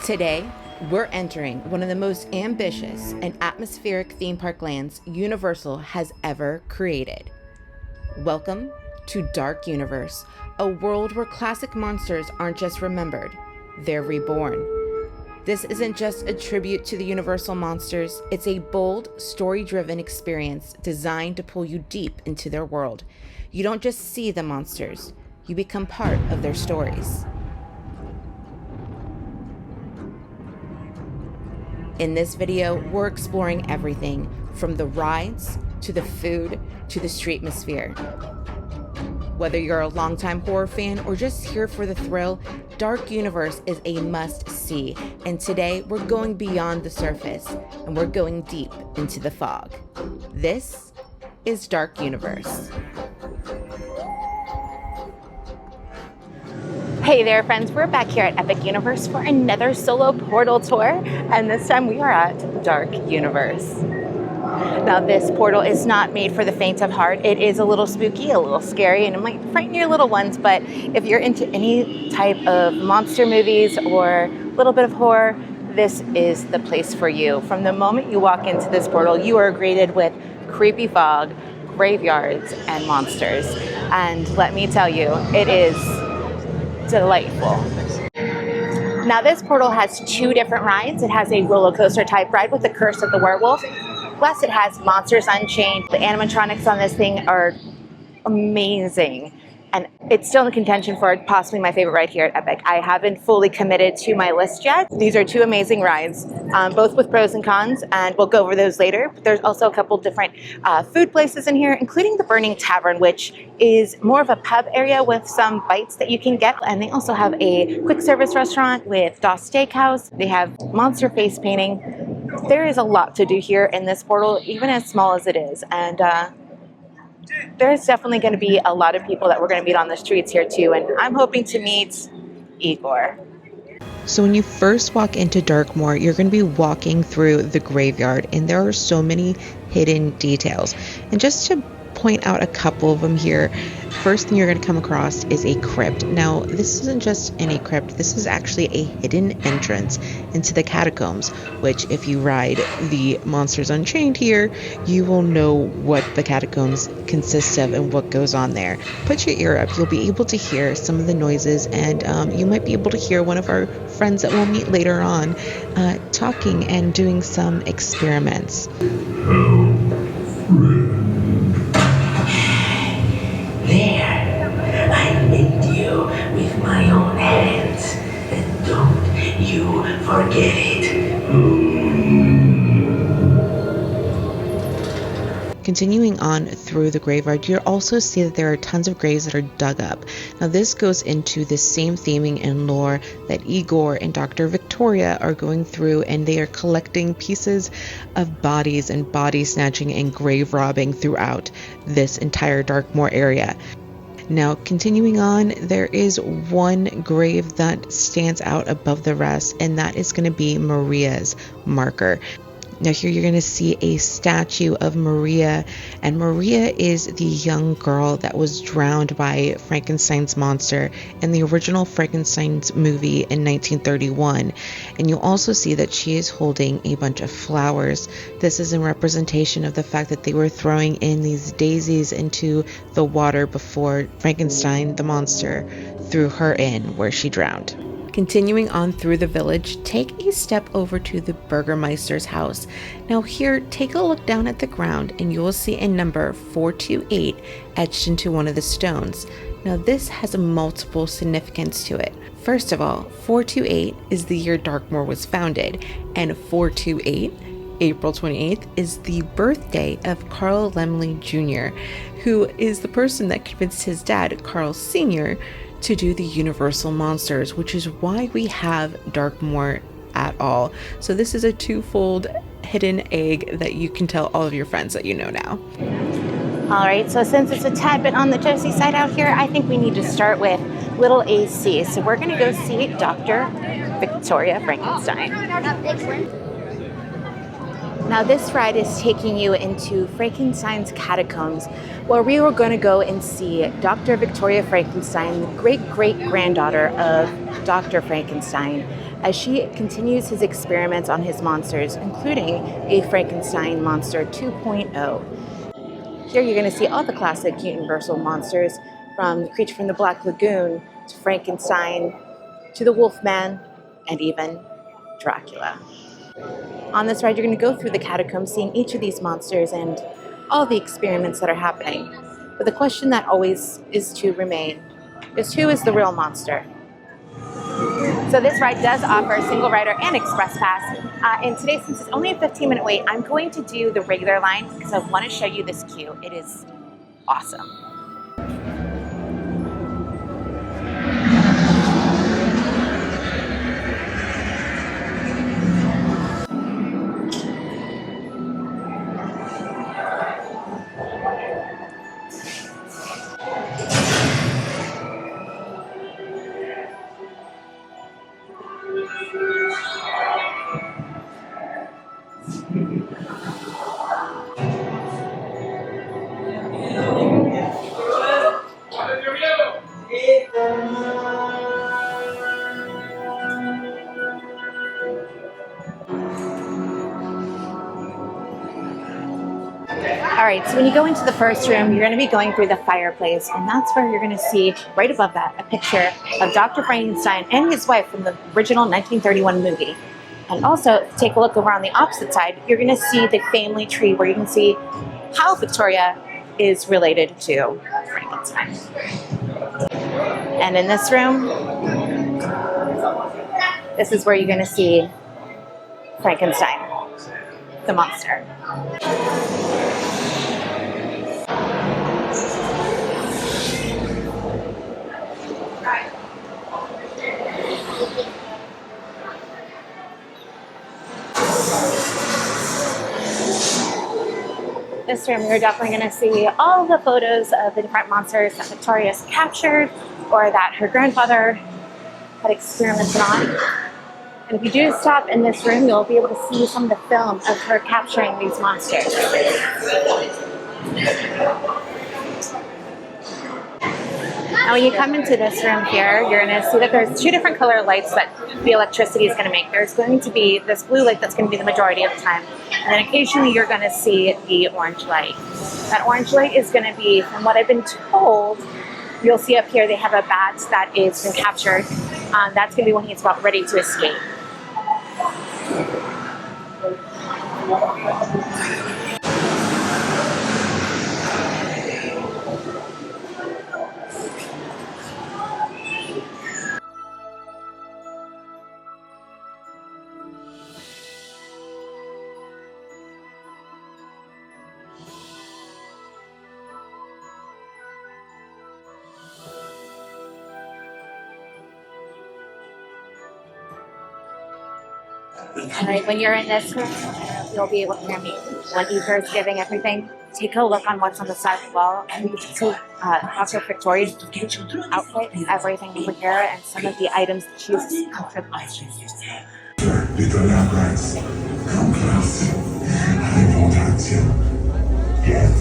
Today, we're entering one of the most ambitious and atmospheric theme park lands Universal has ever created. Welcome to Dark Universe, a world where classic monsters aren't just remembered, they're reborn. This isn't just a tribute to the Universal monsters, it's a bold, story-driven experience designed to pull you deep into their world. You don't just see the monsters, you become part of their stories. In this video, we're exploring everything from the rides, to the food, to the streetmosphere. Whether you're a longtime horror fan or just here for the thrill, Dark Universe is a must-see, and today we're going beyond the surface, and we're going deep into the fog. This is Dark Universe. Hey there, friends. We're back here at Epic Universe for another solo portal tour, and this time we are at Dark Universe. Now, this portal is not made for the faint of heart. It is a little spooky, a little scary, and it might frighten your little ones, but if you're into any type of monster movies or a little bit of horror, this is the place for you. From the moment you walk into this portal, you are greeted with creepy fog, graveyards, and monsters. And let me tell you, it is delightful. Now, this portal has two different rides. It has a roller coaster type ride with the Curse of the Werewolf. Plus, it has Monsters Unchained. The animatronics on this thing are amazing. And it's still in contention for possibly my favorite ride here at Epic. I haven't fully committed to my list yet. These are two amazing rides, both with pros and cons, and we'll go over those later. But there's also a couple different food places in here, including the Blade Tavern, which is more of a pub area with some bites that you can get. And they also have a quick service restaurant with Steakhouse. They have monster face painting. There is a lot to do here in this portal, even as small as it is. And there's definitely going to be a lot of people that we're going to meet on the streets here too. And I'm hoping to meet Igor. So when you first walk into Darkmoor, you're going to be walking through the graveyard, and there are so many hidden details. And just to point out a couple of them here, first thing you're going to come across is a crypt. Now, this isn't just any crypt, this is actually a hidden entrance into the catacombs, which if you ride the Monsters Unchained here, you will know what the catacombs consist of and what goes on there. Put your ear up, you'll be able to hear some of the noises, and you might be able to hear one of our friends that we'll meet later on talking and doing some experiments. There, I made you with my own hands, and don't you forget it. Continuing on through the graveyard, you'll also see that there are tons of graves that are dug up. Now, this goes into the same theming and lore that Igor and Dr. Victoria are going through, and they are collecting pieces of bodies and body snatching and grave robbing throughout this entire Darkmoor area. Now, continuing on, there is one grave that stands out above the rest, and that is going to be Maria's marker. Now here you're going to see a statue of Maria, and Maria is the young girl that was drowned by Frankenstein's monster in the original Frankenstein's movie in 1931. And you'll also see that she is holding a bunch of flowers. This is in representation of the fact that they were throwing in these daisies into the water before Frankenstein, the monster, threw her in where she drowned. Continuing on through the village, take a step over to the Burgermeister's house. Now here, take a look down at the ground and you will see a number 428 etched into one of the stones. Now this has a multiple significance to it. First of all, 428 is the year Darkmoor was founded, and 428, April 28th, is the birthday of Carl Laemmle Jr., who is the person that convinced his dad, Carl Sr., to do the Universal monsters, which is why we have Darkmoor at all. So this is a twofold hidden egg that you can tell all of your friends that you know now. All right, so since it's a tad bit on the toasty side out here, I think we need to start with little AC. So we're gonna go see Dr. Victoria Frankenstein. Now this ride is taking you into Frankenstein's catacombs, where we were going to go and see Dr. Victoria Frankenstein, the great-great-granddaughter of Dr. Frankenstein, as she continues his experiments on his monsters, including a Frankenstein Monster 2.0. Here you're going to see all the classic Universal monsters, from the Creature from the Black Lagoon to Frankenstein to the Wolfman and even Dracula. On this ride, you're going to go through the catacombs, seeing each of these monsters and all the experiments that are happening. But the question that always is to remain is, who is the real monster? So this ride does offer single rider and express pass. And today, since it's only a 15-minute wait, I'm going to do the regular line because I want to show you this queue. It is awesome. All right, so when you go into the first room, you're going to be going through the fireplace, and that's where you're going to see, right above that, a picture of Dr. Frankenstein and his wife from the original 1931 movie. And also, take a look over on the opposite side, you're going to see the family tree, where you can see how Victoria is related to Frankenstein. And in this room, this is where you're going to see Frankenstein, the monster. This room, you're definitely going to see all the photos of the different monsters that Victoria's captured or that her grandfather had experimented on. And if you do stop in this room, you'll be able to see some of the film of her capturing these monsters. Now when you come into this room here, you're going to see that there's two different color lights that the electricity is going to make. There's going to be this blue light that's going to be the majority of the time. And then occasionally you're going to see the orange light. That orange light is going to be, from what I've been told, you'll see up here they have a bat that is been captured. That's going to be when he's about ready to escape. Alright, when you're in this room, you'll be able to hear me. When Ether's giving everything, take a look on what's on the side of the wall, and you can see Dr. Victoria's outfit, everything over here, and some of the items that she uses comfortably. Little labyrinths, come close. I won't hurt you. Yet.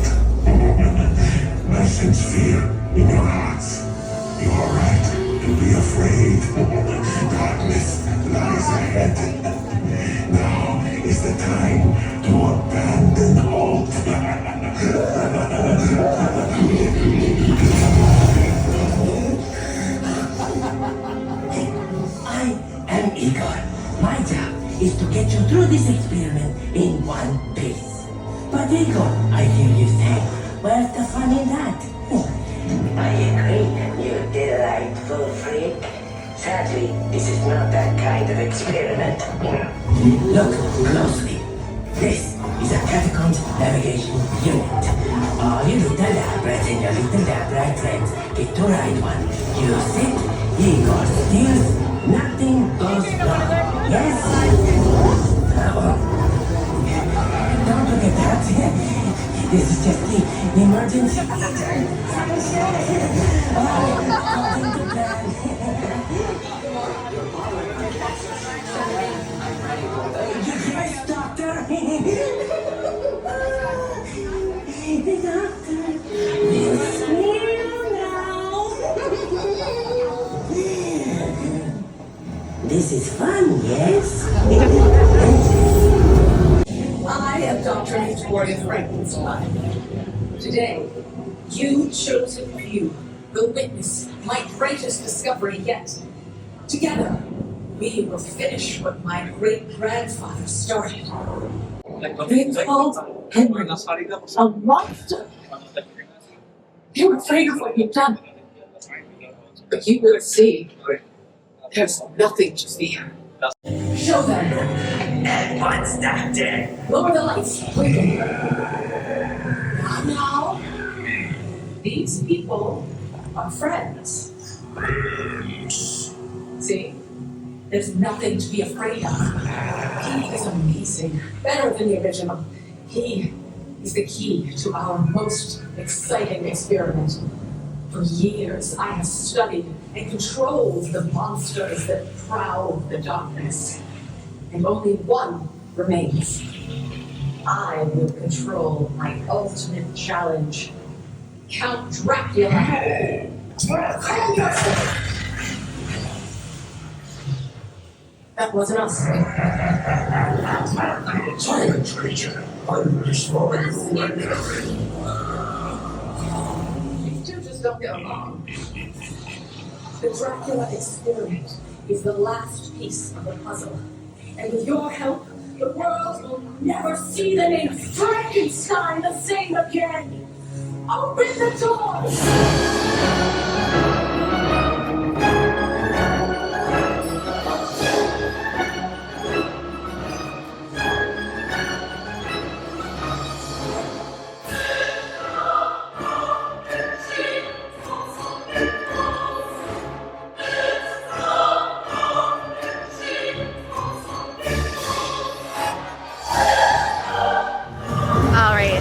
I sense fear in your hearts. You are right to be afraid. Darkness lies ahead. Now is the time to abandon hope. I am Igor. My job is to get you through this experiment in one piece. But Igor, I hear you say, where's the fun in that? I agree, you delightful freak. Sadly, this is not that kind of experiment. Look closely. This is a catacombs navigation unit. All you little lab rats and your little lab rat friends get to ride one. Use it, Igor steals, nothing goes wrong. Yes? Don't forget that. This is just the emergency Yes, Doctor. The doctor will see you now. This is fun, yes? I am Dr. Victoria Frankenstein. Today, you chosen few will witness my greatest discovery yet. Together, we will finish what my great-grandfather started. They called Henry a monster. They were afraid of what you've done. But you will see, there's nothing to fear. Show them. And what's that then? Lower the lights, quickly. Now, these people are friends. See, there's nothing to be afraid of. He is amazing, better than the original. He is the key to our most exciting experiment. For years, I have studied and controlled the monsters that prowl the darkness. And only one remains. I will control my ultimate challenge. Count Dracula. That wasn't us. Silence, creature. I'm destroying you. These two just don't get along. The Dracula experiment is the last piece of the puzzle. And with your help, the world will never see the name Frankenstein the same again. Open the doors!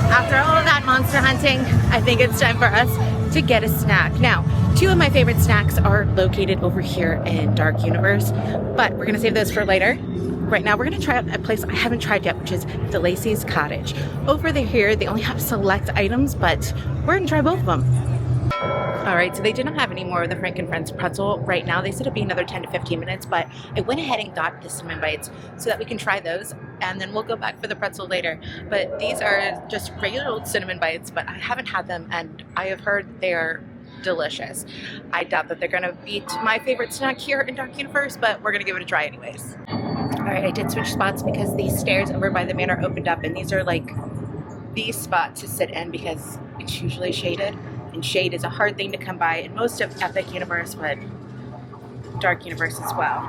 After all of that monster hunting, I think it's time for us to get a snack. Now, two of my favorite snacks are located over here in Dark Universe, but we're gonna save those for later. Right now, we're gonna try out a place I haven't tried yet, which is the Lacey's Cottage. Over here, they only have select items, but we're gonna try both of them. All right, so they did not have any more of the Frank and Friends pretzel right now. They said it'd be another 10 to 15 minutes, but I went ahead and got the cinnamon bites so that we can try those, and then we'll go back for the pretzel later. But these are just regular old cinnamon bites, but I haven't had them, and I have heard they are delicious. I doubt that they're gonna beat my favorite snack here in Dark Universe, but we're gonna give it a try anyways. All right, I did switch spots because these stairs over by the manor opened up, and these are like the spot to sit in because it's usually shaded. And shade is a hard thing to come by in most of Epic Universe, but Dark Universe as well.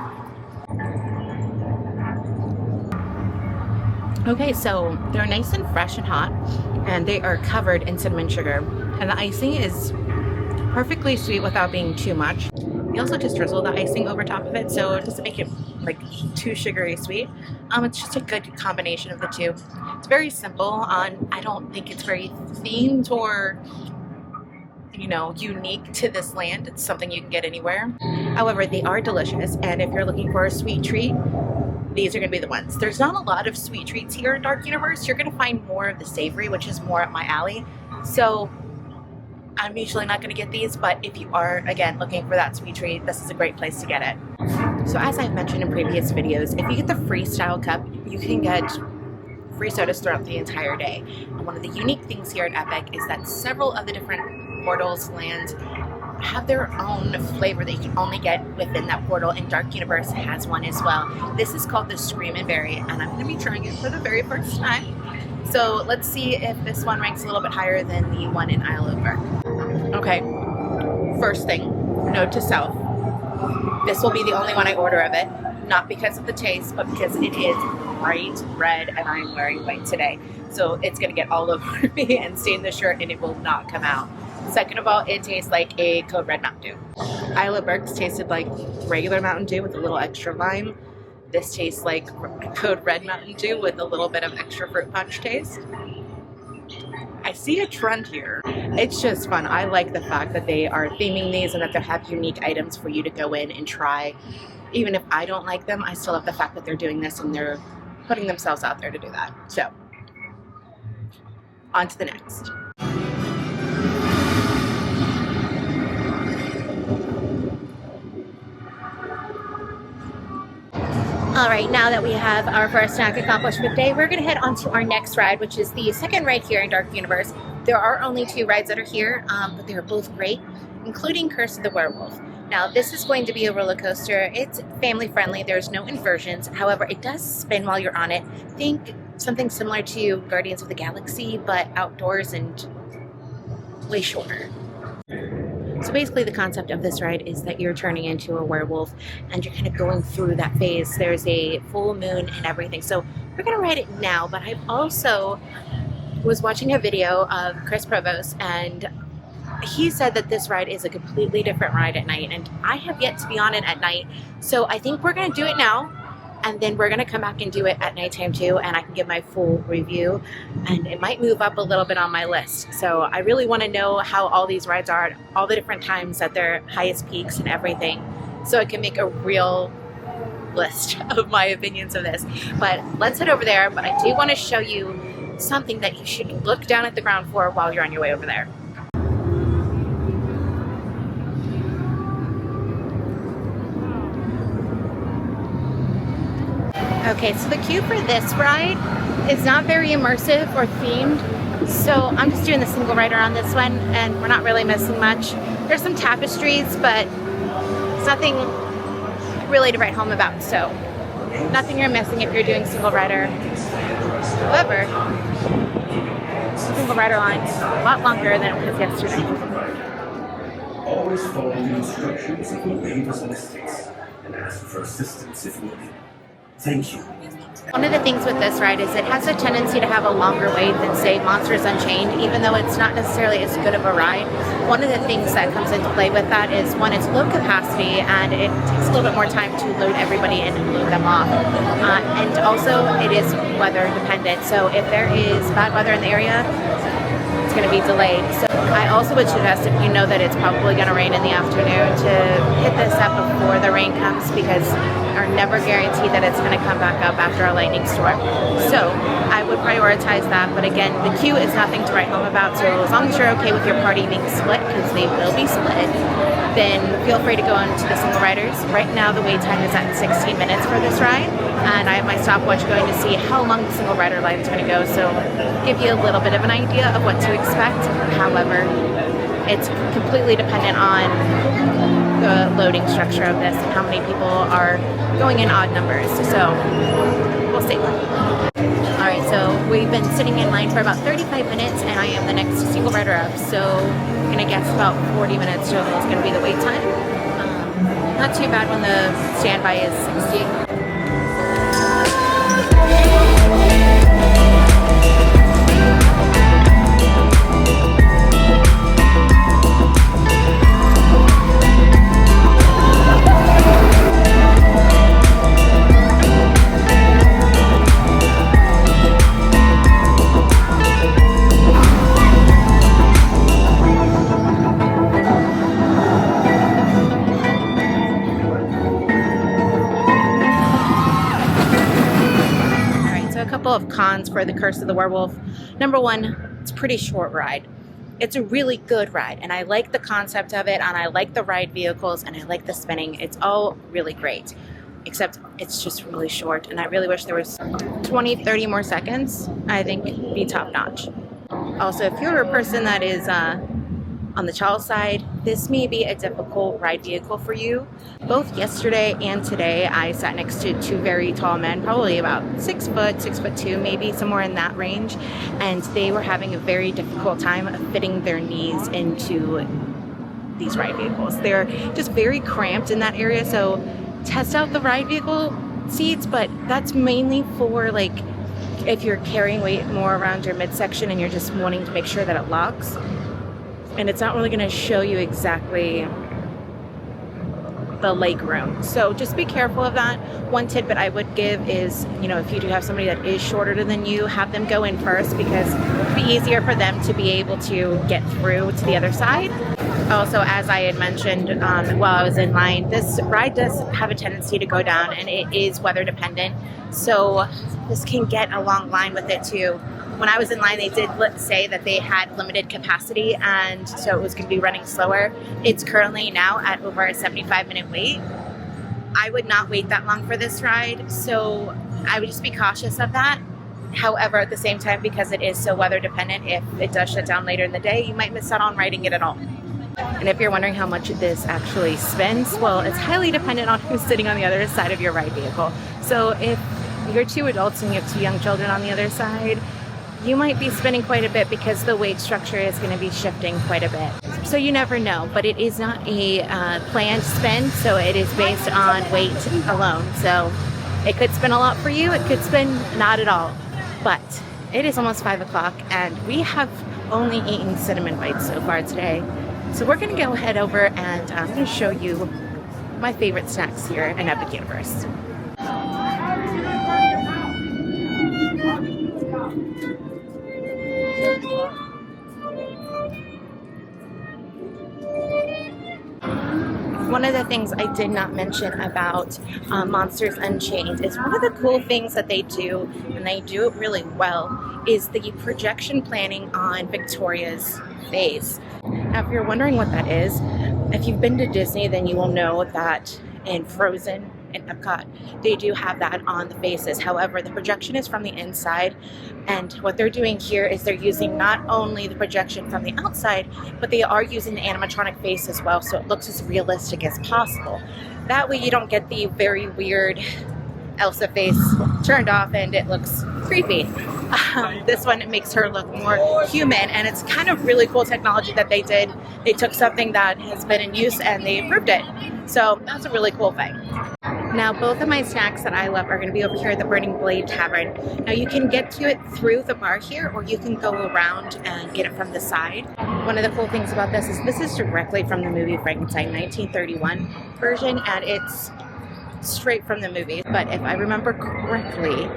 Okay, so they're nice and fresh and hot, and they are covered in cinnamon sugar. And the icing is perfectly sweet without being too much. You also just drizzle the icing over top of it, so it doesn't make it like too sugary sweet. It's just a good combination of the two. It's very simple. I don't think it's very themed or unique to this land. It's something you can get anywhere. However, they are delicious, and if you're looking for a sweet treat, these are going to be the ones. There's not a lot of sweet treats here in Dark Universe. You're going to find more of the savory, which is more up my alley. So I'm usually not going to get these, but if you are, again, looking for that sweet treat, this is a great place to get it. So as I've mentioned in previous videos, if you get the freestyle cup, you can get free sodas throughout the entire day. And one of the unique things here at Epic is that several of the different portals, lands, have their own flavor that you can only get within that portal, and Dark Universe has one as well. This is called the Screamin' Berry, and I'm going to be trying it for the very first time. So let's see if this one ranks a little bit higher than the one in Isle of Berk. Okay, first thing, note to self. This will be the only one I order of it, not because of the taste, but because it is bright red and I'm wearing white today. So it's going to get all over me and stain the shirt, and it will not come out. Second of all, it tastes like a Code Red Mountain Dew. Isle of Berk's tasted like regular Mountain Dew with a little extra lime. This tastes like Code Red Mountain Dew with a little bit of extra fruit punch taste. I see a trend here. It's just fun. I like the fact that they are theming these and that they have unique items for you to go in and try. Even if I don't like them, I still love the fact that they're doing this and they're putting themselves out there to do that. So, on to the next. All right, now that we have our first snack accomplished for the day, we're going to head on to our next ride, which is the second ride here in Dark Universe. There are only 2 rides that are here, but they're both great, including Curse of the Werewolf. Now, this is going to be a roller coaster. It's family friendly. There's no inversions. However, it does spin while you're on it. Think something similar to Guardians of the Galaxy, but outdoors and way shorter. So basically the concept of this ride is that you're turning into a werewolf and you're kind of going through that phase. There's a full moon and everything. So we're going to ride it now, but I also was watching a video of Chris Provost, and he said that this ride is a completely different ride at night, and I have yet to be on it at night. So I think we're going to do it now, and then we're going to come back and do it at nighttime too, and I can give my full review, and it might move up a little bit on my list. So I really want to know how all these rides are at all the different times at their highest peaks and everything, so I can make a real list of my opinions of this. But let's head over there. But I do want to show you something that you should look down at the ground for while you're on your way over there. Okay, so the queue for this ride is not very immersive or themed, so I'm just doing the single rider on this one, and we're not really missing much. There's some tapestries, but it's nothing really to write home about, so nothing you're missing if you're doing single rider. However, single rider line is a lot longer than it was yesterday. Always follow the instructions of the neighbors and estates and ask for assistance if needed. Thank you. One of the things with this ride is it has a tendency to have a longer wait than, say, Monsters Unchained, even though it's not necessarily as good of a ride. One of the things that comes into play with that is, one, it's low capacity, and it takes a little bit more time to load everybody in and load them off. And also, it is weather dependent, so if there is bad weather in the area, it's going to be delayed. So I also would suggest, if you know that it's probably going to rain in the afternoon, to hit this up before the rain comes, because are never guaranteed that it's going to come back up after a lightning storm. So I would prioritize that, but again, the queue is nothing to write home about, so as long as you're okay with your party being split, because they will be split, then feel free to go into the single riders. Right now the wait time is at 16 minutes for this ride, and I have my stopwatch going to see how long the single rider line is going to go, so give you a little bit of an idea of what to expect. However, it's completely dependent on the loading structure of this and how many people are going in odd numbers, so we'll see. Alright, so we've been sitting in line for about 35 minutes, and I am the next single rider up, so I'm going to guess about 40 minutes total is going to be the wait time. Not too bad when the standby is 60. Of cons for the Curse of the Werewolf. Number one, it's a pretty short ride. It's a really good ride, and I like the concept of it, and I like the ride vehicles, and I like the spinning. It's all really great, except it's just really short, and I really wish there was 20-30 more seconds. I think it'd be top notch. Also, if you're a person that is on the tall side, this may be a difficult ride vehicle for you. Both yesterday and today, I sat next to 2 very tall men, probably about 6 foot, 6'2", maybe somewhere in that range, and they were having a very difficult time fitting their knees into these ride vehicles. They're just very cramped in that area, so test out the ride vehicle seats, but that's mainly for, like, if you're carrying weight more around your midsection and you're just wanting to make sure that it locks. And it's not really going to show you exactly the leg room. So just be careful of that. One tidbit I would give is, you know, if you do have somebody that is shorter than you, have them go in first, because it'll be easier for them to be able to get through to the other side. Also, as I had mentioned while I was in line, this ride does have a tendency to go down, and it is weather dependent. So this can get a long line with it too. When I was in line, they did say that they had limited capacity, and so it was going to be running slower. It's currently now at over a 75-minute wait. I would not wait that long for this ride, so I would just be cautious of that. However, at the same time, because it is so weather dependent, if it does shut down later in the day, you might miss out on riding it at all. And if you're wondering how much this actually spends, well, it's highly dependent on who's sitting on the other side of your ride vehicle. So if you're 2 adults and you have 2 young children on the other side, you might be spending quite a bit because the weight structure is going to be shifting quite a bit. So you never know, but it is not a planned spend, so it is based on weight alone. So it could spend a lot for you, it could spend not at all. But it is almost 5 o'clock and we have only eaten cinnamon bites so far today. So we're going to go head over and I'm going to show you my favorite snacks here in Epic Universe. One of the things I did not mention about Monsters Unchained is one of the cool things that they do, and they do it really well, is the projection planning on Victoria's face. Now, if you're wondering what that is, if you've been to Disney, then you will know that in Frozen, in Epcot, they do have that on the faces. However, the projection is from the inside, and what they're doing here is they're using not only the projection from the outside, but they are using the animatronic face as well, so it looks as realistic as possible. That way you don't get the very weird Elsa face turned off and it looks creepy. This one, it makes her look more human, and it's kind of really cool technology that they did. They took something that has been in use and they improved it. So that's a really cool thing. Now, both of my snacks that I love are going to be over here at the Burning Blade Tavern. Now, you can get to it through the bar here, or you can go around and get it from the side. One of the cool things about this is directly from the movie Frankenstein 1931 version, and it's straight from the movie. But if I remember correctly,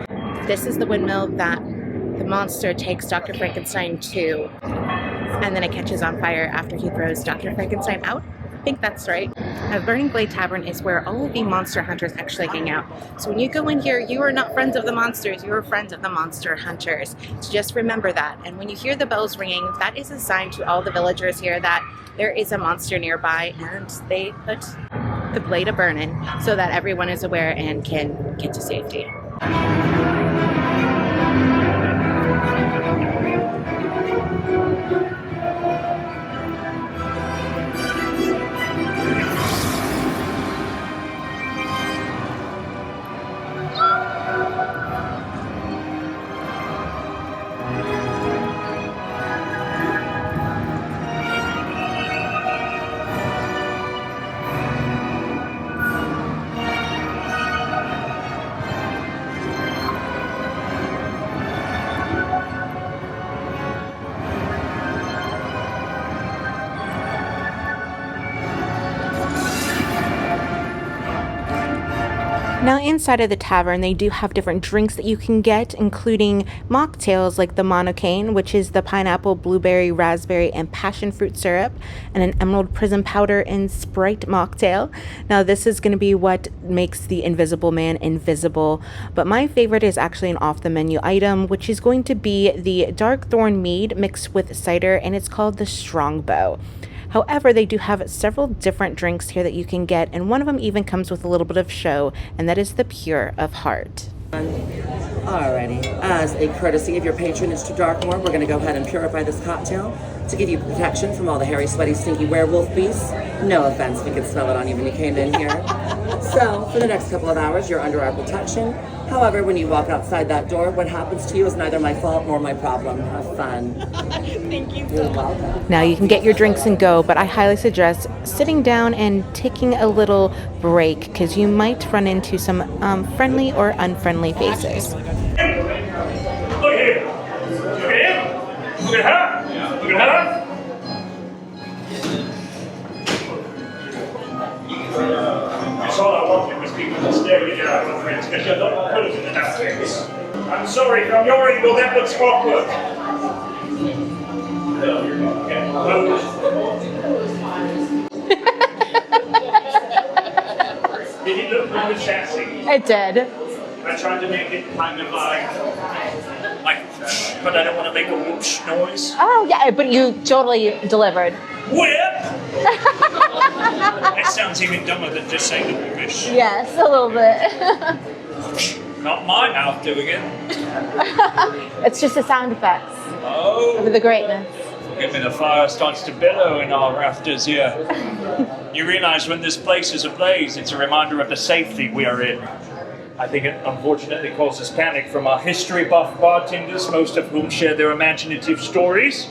this is the windmill that the monster takes Dr. Frankenstein to, and then it catches on fire after he throws Dr. Frankenstein out. I think that's right. Now, Burning Blade Tavern is where all of the monster hunters actually hang out. So when you go in here, you are not friends of the monsters, you are friends of the monster hunters. So just remember that. And when you hear the bells ringing, that is a sign to all the villagers here that there is a monster nearby, and they put the blade a-burning so that everyone is aware and can get to safety. Now, inside of the tavern, they do have different drinks that you can get, including mocktails like the Monocane, which is the pineapple, blueberry, raspberry, and passion fruit syrup, and an emerald prism powder and Sprite mocktail. Now, this is going to be what makes the Invisible Man invisible, but my favorite is actually an off-the-menu item, which is going to be the Dark Thorn Mead mixed with cider, and it's called the Strongbow. However, they do have several different drinks here that you can get, and one of them even comes with a little bit of show, and that is the Pure of Heart. Alrighty, as a courtesy of your patronage to Darkmoor, we're going to go ahead and purify this cocktail to give you protection from all the hairy, sweaty, stinky werewolf beasts. No offense, we could smell it on you when you came in here. So, for the next couple of hours, you're under our protection. However, when you walk outside that door, what happens to you is neither my fault nor my problem. Have fun. Thank you. You're welcome. Now, you can get your drinks and go, but I highly suggest sitting down and taking a little break, because you might run into some friendly or unfriendly faces. Look at him! Look at him! Look at her! Look at her! That's all I wanted was people to stare at you out, my friends, because you're not good enough things. I'm sorry, from your angle that looks awkward. bit sassy. It did. I tried to make it kind of like, but I don't want to make a whoosh noise. Oh, yeah, but you totally delivered. Whip! That sounds even dumber than just saying the whoosh. Yes, a little bit. Not my mouth doing it. It's just the sound effects Oh. of the greatness. Forgive me, the fire starts to billow in our rafters here. You realize when this place is ablaze, it's a reminder of the safety we are in. I think it unfortunately causes panic from our history buff bartenders, most of whom share their imaginative stories.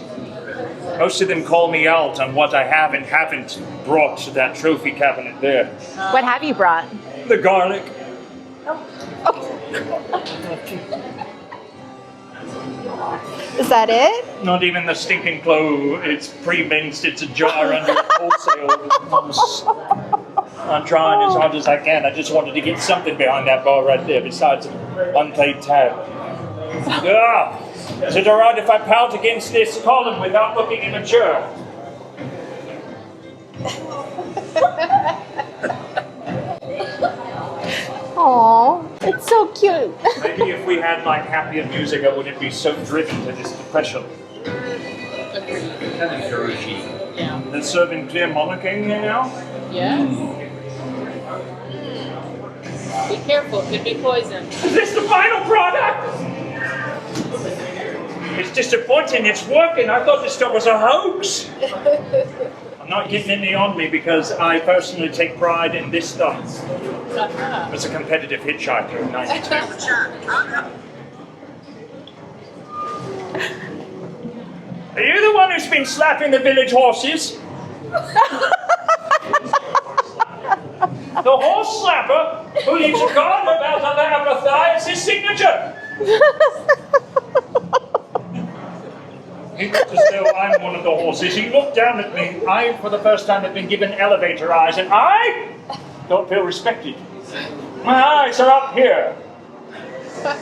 Most of them call me out on what I have and haven't brought to that trophy cabinet there. What have you brought? The garlic. Is that it? Not even the stinking clove. It's pre-minced. It's a jar under wholesale. I'm trying as hard as I can. I just wanted to get something behind that bar right there besides an unpaid tab. Is it alright if I pout against this column without looking immature? Aww, it's so cute. Maybe if we had like happier music, I wouldn't be so driven to this depression. Yeah. They're serving clear monarching here now? Yes. Be careful, could be poison. Is this the final product? It's disappointing, it's working. I thought this stuff was a hoax. I'm not getting any on me because I personally take pride in this stuff. As a competitive hitchhiker in 92. Are you the one who's been slapping the village horses? The horse slapper who leaves a garden about on the upper thigh as his signature. He looked as though I'm one of the horses. He looked down at me. I, for the first time, have been given elevator eyes, and I don't feel respected. My eyes are up here.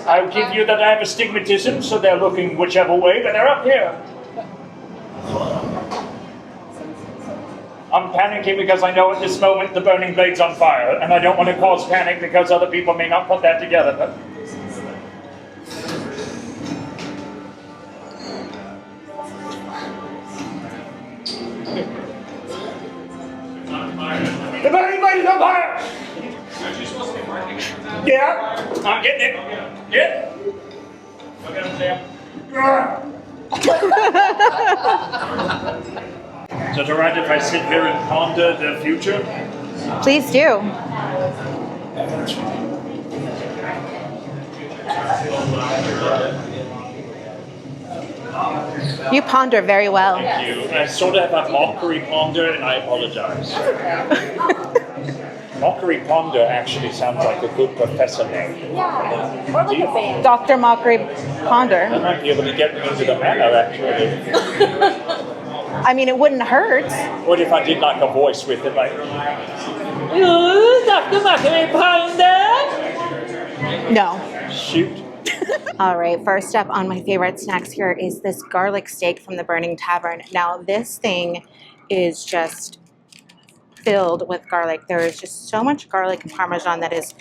I'll give you that I have astigmatism, so they're looking whichever way, but they're up here. I'm panicking because I know at this moment the burning blade's on fire, and I don't want to cause panic because other people may not put that together. But the burning blade is on fire! Aren't you supposed to be marking it? Yeah, I'm getting it. Yeah. Look at him, Sam. Is it alright if I sit here and ponder the future? Please do. You ponder very well. Thank you. I sort of have a mockery ponder, and I apologize. Mockery ponder actually sounds like a good professor name. Yeah. Or like a band. Dr. Mockery Ponder. I might be able to get me into the manor, actually. I mean, it wouldn't hurt. What if I did like a voice with it, like, Dr. Mockery Ponder? No. shoot? All right, first up on my favorite snacks here is this garlic steak from the Burning Tavern. Now, this thing is just filled with garlic. There is just so much garlic and Parmesan that is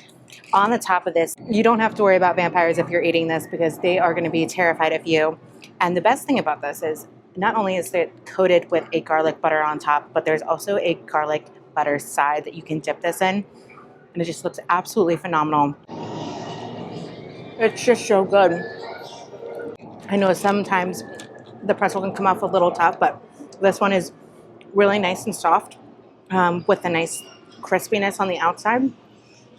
on the top of this. You don't have to worry about vampires if you're eating this because they are going to be terrified of you. And the best thing about this is not only is it coated with a garlic butter on top, but there's also a garlic butter side that you can dip this in. And it just looks absolutely phenomenal. It's just so good. I know sometimes the pretzel can come off a little tough, but this one is really nice and soft with a nice crispiness on the outside.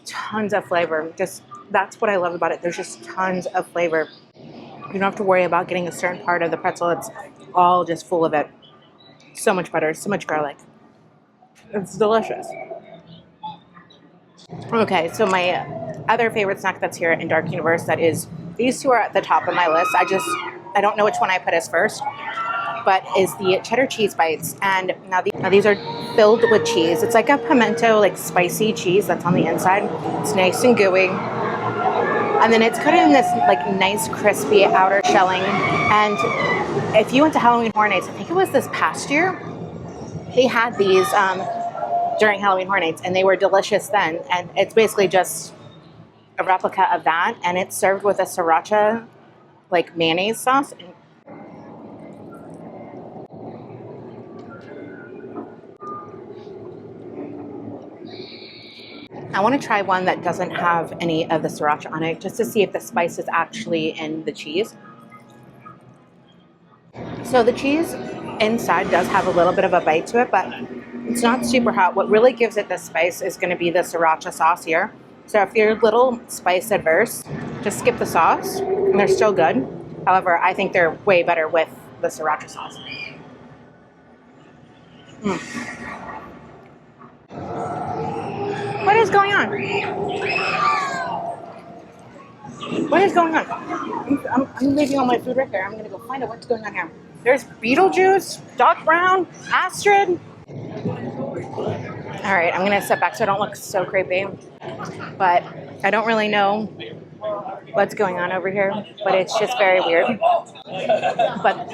Tons of flavor. Just that's what I love about it. There's just tons of flavor. You don't have to worry about getting a certain part of the pretzel. It's all just full of it. So much butter, so much garlic. It's delicious. Okay, so my other favorite snack that's here in Dark Universe, that is, these two are at the top of my list. I don't know which one I put as first, but is the cheddar cheese bites. And now these are filled with cheese. It's like a pimento, like spicy cheese that's on the inside. It's nice and gooey. And then it's coated in this like nice crispy outer shelling. And if you went to Halloween Horror Nights, I think it was this past year, they had these during Halloween Horror Nights, and they were delicious then. And it's basically just a replica of that, and it's served with a sriracha, like mayonnaise sauce. I want to try one that doesn't have any of the sriracha on it, just to see if the spice is actually in the cheese. So the cheese inside does have a little bit of a bite to it, but it's not super hot. What really gives it the spice is going to be the sriracha sauce here. So if you're a little spice adverse, just skip the sauce, and they're still good. However, I think they're way better with the sriracha sauce. What is going on? What is going on? I'm leaving all my food right there. I'm going to go find out what's going on here. There's Beetlejuice, Doc Brown, Astrid. All right, I'm going to step back so I don't look so creepy. But I don't really know what's going on over here, but it's just very weird. But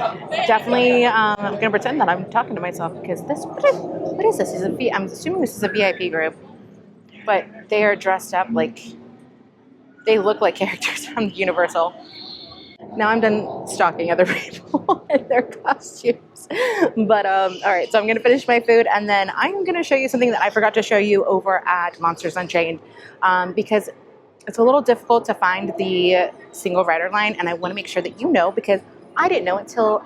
definitely, I'm going to pretend that I'm talking to myself because this, what is this? I'm assuming this is a VIP group, but they are dressed up like, they look like characters from Universal. Now I'm done stalking other people in their costumes. But, all right, so I'm going to finish my food, and then I'm going to show you something that I forgot to show you over at Monsters Unchained, because it's a little difficult to find the single rider line, and I want to make sure that you know, because I didn't know until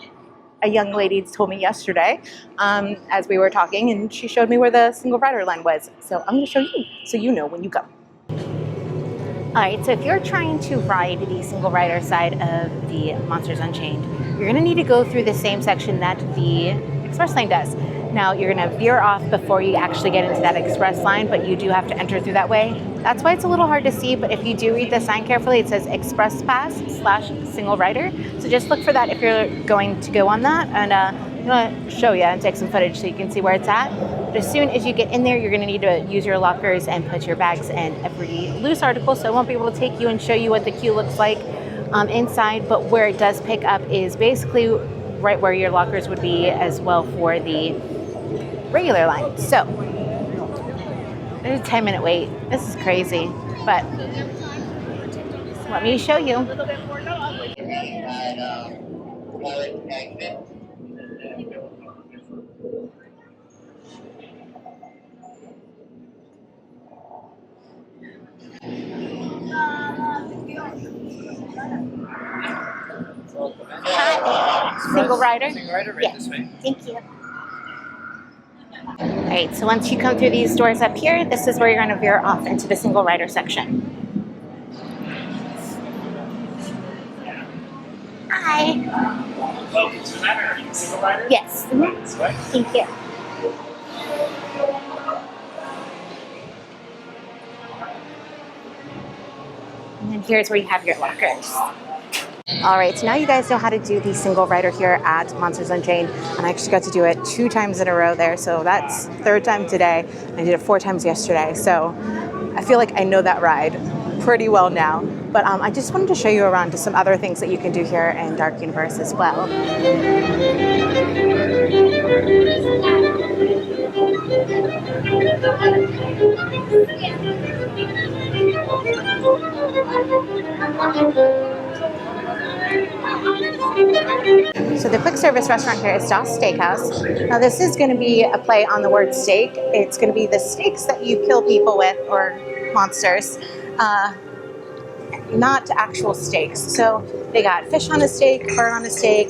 a young lady told me yesterday as we were talking, and she showed me where the single rider line was. So I'm going to show you so you know when you go. All right, so if you're trying to ride the single rider side of the Monsters Unchained, you're going to need to go through the same section that the express lane does. Now, you're going to veer off before you actually get into that express line, but you do have to enter through that way. That's why it's a little hard to see, but if you do read the sign carefully, it says Express Pass / single rider. So just look for that if you're going to go on that, and I'm going to show you and take some footage so you can see where it's at. But as soon as you get in there, you're going to need to use your lockers and put your bags in every loose article, so I won't be able to take you and show you what the queue looks like inside, but where it does pick up is basically right where your lockers would be as well for the regular line. So there's a 10-minute wait. This is crazy, but let me show you. Hi, single rider? Single rider, right this way. Thank you. All right, so once you come through these doors up here, this is where you're going to veer off into the single rider section. Hi. Welcome to the manor. Are you a single rider? Yes. This way. Thank you. And then here's where you have your lockers. All right, so now you guys know how to do the single rider here at Monsters Unchained, and I actually got to do it 2 times in a row there, so that's 3rd time today. I did it 4 times yesterday, so I feel like I know that ride pretty well now. But I just wanted to show you around to some other things that you can do here in Dark Universe as well. So the quick service restaurant here is Steakhouse. Now this is going to be a play on the word steak. It's going to be the steaks that you kill people with, or monsters, not actual steaks. So they got fish on a steak, bird on a steak,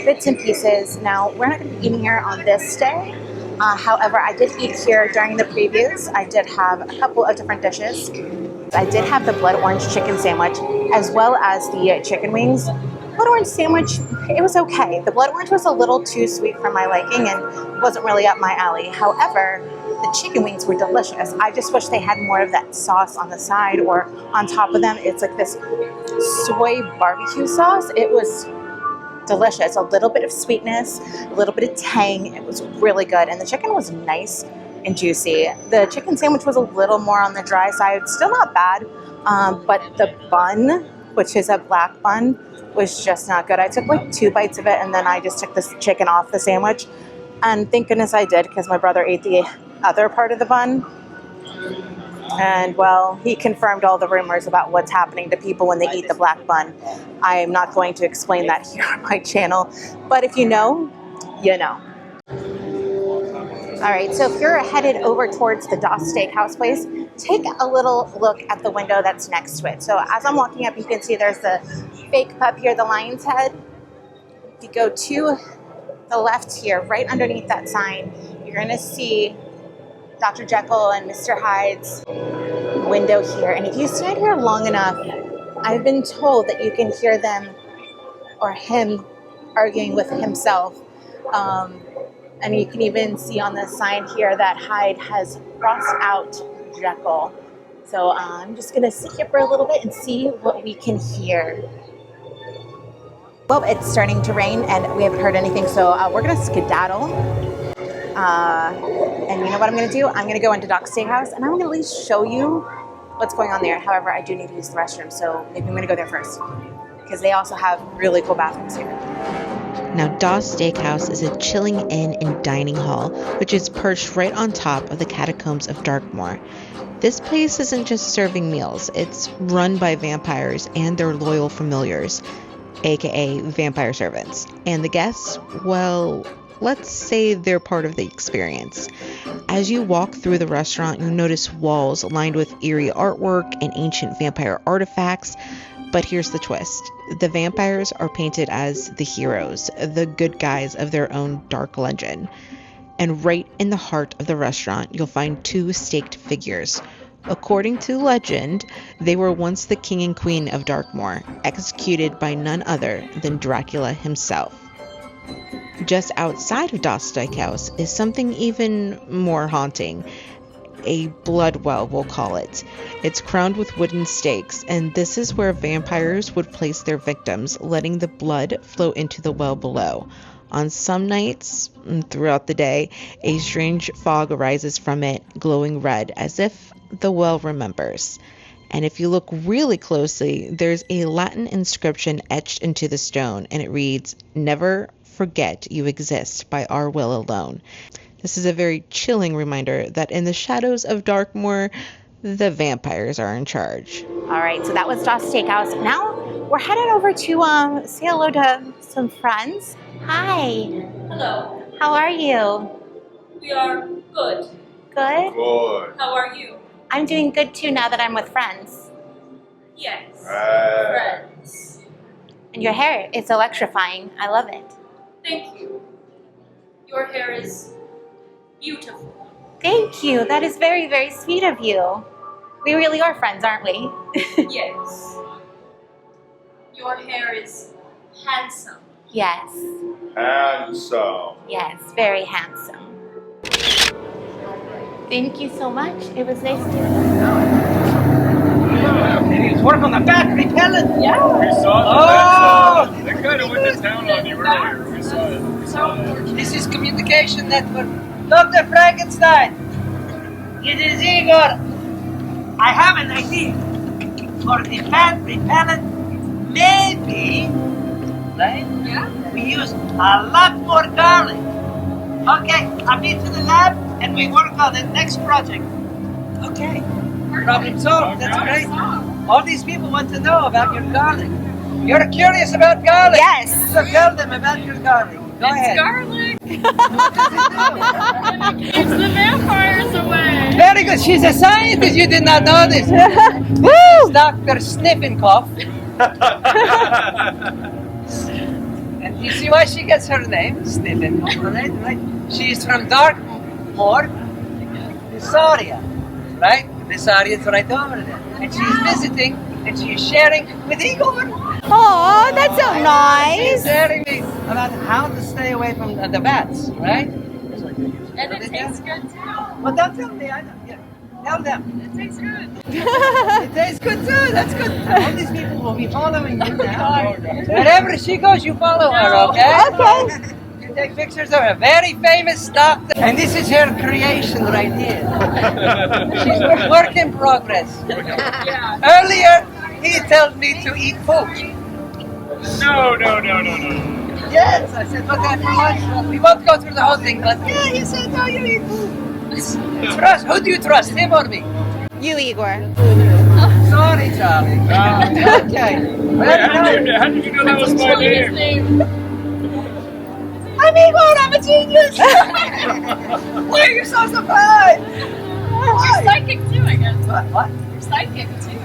bits and pieces. Now we're not going to be eating here on this day. However, I did eat here during the previews. I did have a couple of different dishes. I did have the blood orange chicken sandwich as well as the chicken wings. Blood orange sandwich, it was okay. The blood orange was a little too sweet for my liking and wasn't really up my alley. However, the chicken wings were delicious. I just wish they had more of that sauce on the side or on top of them. It's like this soy barbecue sauce. It was delicious. A little bit of sweetness, a little bit of tang. It was really good. And the chicken was nice and juicy. The chicken sandwich was a little more on the dry side. Still not bad, but the bun, which is a black bun, was just not good. I took like 2 bites of it, and then I just took this chicken off the sandwich. And thank goodness I did, because my brother ate the other part of the bun. And well, he confirmed all the rumors about what's happening to people when they eat the black bun. I am not going to explain that here on my channel, but if you know, you know. All right, so if you're headed over towards the Das Steakhouse place, take a little look at the window that's next to it. So as I'm walking up, you can see there's the fake pup here, the lion's head. If you go to the left here, right underneath that sign, you're gonna see Dr. Jekyll and Mr. Hyde's window here. And if you stand here long enough, I've been told that you can hear them or him arguing with himself. And you can even see on the sign here that Hyde has crossed out Jekyll. So I'm just gonna sit here for a little bit and see what we can hear. Well, it's starting to rain and we haven't heard anything, so we're gonna skedaddle. And you know what I'm gonna do? I'm gonna go into Doc's Steakhouse and I'm gonna at least show you what's going on there. However, I do need to use the restroom, so maybe I'm gonna go there first because they also have really cool bathrooms here. Now, Das Steakhouse is a chilling inn and dining hall, which is perched right on top of the catacombs of Darkmoor. This place isn't just serving meals, it's run by vampires and their loyal familiars, aka vampire servants. And the guests, well, let's say they're part of the experience. As you walk through the restaurant, you notice walls lined with eerie artwork and ancient vampire artifacts. But here's the twist. The vampires are painted as the heroes, the good guys of their own dark legend. And right in the heart of the restaurant, you'll find two staked figures. According to legend, they were once the king and queen of Darkmoor, executed by none other than Dracula himself. Just outside of Das Steakhouse is something even more haunting. A blood well, we'll call it. It's crowned with wooden stakes, and this is where vampires would place their victims, letting the blood flow into the well below. On some nights, throughout the day, a strange fog arises from it, glowing red, as if the well remembers. And if you look really closely, there's a Latin inscription etched into the stone, and it reads, "Never forget you exist by our will alone." This is a very chilling reminder that in the shadows of Darkmoor, the vampires are in charge. All right, so that was Das Steakhouse. Now we're headed over to say hello to some friends. Hi. Hello. How are you? We are good. Good? Good. How are you? I'm doing good too now that I'm with friends. Yes. Friends. And your hair, it's electrifying. I love it. Thank you. Your hair is beautiful. Thank you. That is very, very sweet of you. We really are friends, aren't we? Yes. Your hair is handsome. Yes. Handsome. Yes, very handsome. Thank you so much. It was nice to It's work on the battery pellet. Yeah. We saw the They kind of went to town on you earlier. We saw it. This is communication network. Dr. Frankenstein. It is Igor. I have an idea for the battery pellet. Maybe, right? Yeah. We use a lot more garlic. Okay, I'll meet you in the lab and we work on the next project. Okay. Problem solved. That's great. All these people want to know about your garlic. You're curious about garlic? Yes. So tell them about your garlic. Go ahead. Garlic. It keeps the vampires away. Very good. She's a scientist. You did not know this. Woo! This is Dr. Sniffenkoff. And you see why she gets her name? Sniffenkoff. Right? She's from Darkmoor, Visaria. Right? Visaria is right over there. And she's visiting and she's sharing with Igor. Oh, that's so She's nice. telling me about how to stay away from the bats, right? And it tastes good too. Well, don't tell me. I know. Yeah. Tell them. It tastes good. It tastes good too. That's good. All these people will be following you now. Wherever she goes, you follow her, okay? Okay. You take pictures of a very famous doctor. And this is her creation right here. She's a work in progress. Yeah. Earlier, he told me to eat food. No. Yes, I said, but after lunch, we won't go through the whole thing. But yeah, he said, no, you eat food. Trust? Who do you trust, him or me? You, Igor. Sorry, Charlie. Okay. How did you know that was my name? I'm Igor, I'm a genius! Why are you so surprised? You're psychic too, I guess. What? You're psychic too.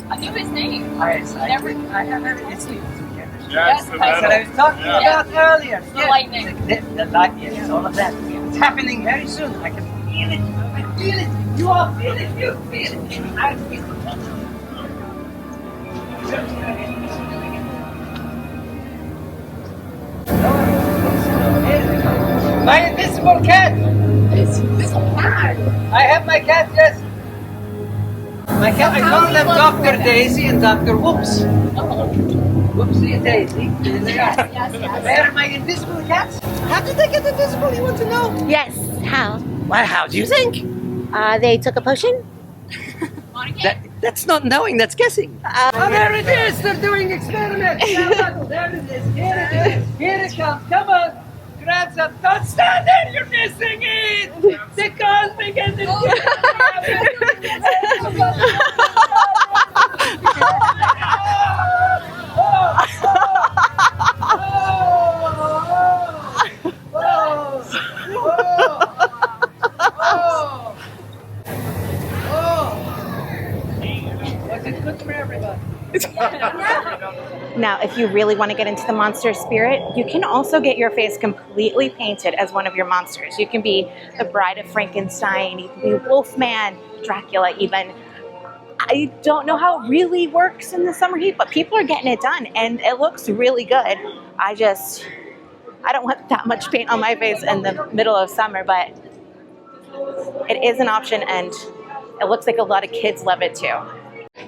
I knew his name. I Never. have everything. Yeah, it's the That's what I was talking Yeah. about earlier. The lightning. The lightning, yes, all of that. It's happening very soon. I can feel it. I feel it. You all feel it. You feel it. I feel it. My invisible cat. I have my cat, yes. My cat, I call them Dr. Daisy and Dr. Whoops. Whoopsie and Daisy. They're my invisible cats. How did they get invisible? You want to know? Yes. How? Why, how do you think? They took a potion. That's not knowing, that's guessing. Oh, there it is. They're doing experiments. There it is. Here it is. Here it comes. Come on. Grab some. Don't stand there. You're missing it. The cosmic and the Was it good for everybody? Now, if you really want to get into the monster spirit, you can also get your face completely painted as one of your monsters. You can be the Bride of Frankenstein, you can be Wolfman, Dracula even. I don't know how it really works in the summer heat, but people are getting it done and it looks really good. I don't want that much paint on my face in the middle of summer, but it is an option and it looks like a lot of kids love it too.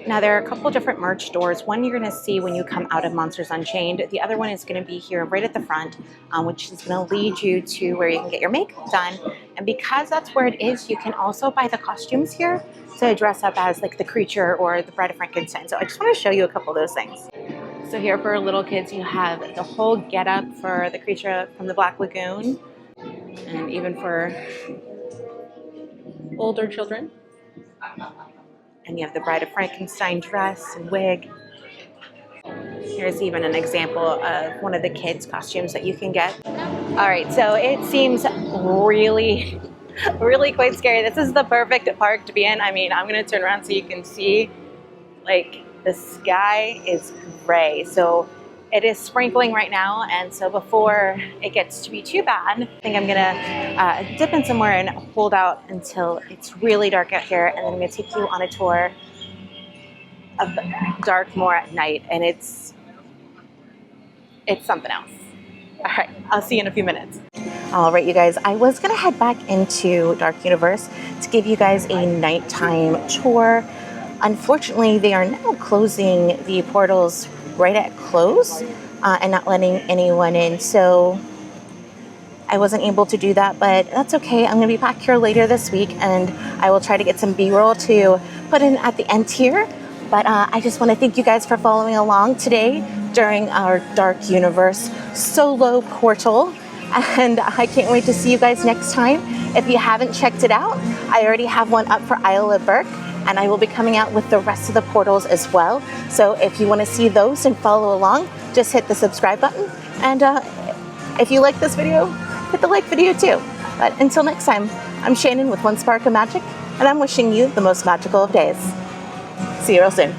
Now there are a couple different merch stores. One you're going to see when you come out of Monsters Unchained. The other one is going to be here right at the front, which is going to lead you to where you can get your makeup done. And because that's where it is, you can also buy the costumes here to dress up as like the creature or the Bride of Frankenstein. So I just want to show you a couple of those things. So here for little kids, you have the whole getup for the creature from the Black Lagoon, and even for older children. And you have the Bride of Frankenstein dress and wig. Here's even an example of one of the kids' costumes that you can get. All right, so it seems really quite scary. This is the perfect park to be in. I mean, I'm gonna turn around so you can see, like, the sky is gray. So it is sprinkling right now, and so before it gets to be too bad, I think I'm gonna dip in somewhere and hold out until it's really dark out here, and then I'm gonna take you on a tour of Darkmoor at night, and it's something else. All right, I'll see you in a few minutes. All right, you guys, I was gonna head back into Dark Universe to give you guys a nighttime tour. Unfortunately, they are now closing the portals right at close and not letting anyone in. So I wasn't able to do that, but that's okay. I'm gonna be back here later this week and I will try to get some B-roll to put in at the end here. But I just wanna thank you guys for following along today during our Dark Universe solo portal. And I can't wait to see you guys next time. If you haven't checked it out, I already have one up for Isle of Burke, and I will be coming out with the rest of the portals as well. So if you want to see those and follow along, just hit the subscribe button. And if you like this video, hit the like video too. But until next time, I'm Shannon with One Spark of Magic, and I'm wishing you the most magical of days. See you real soon.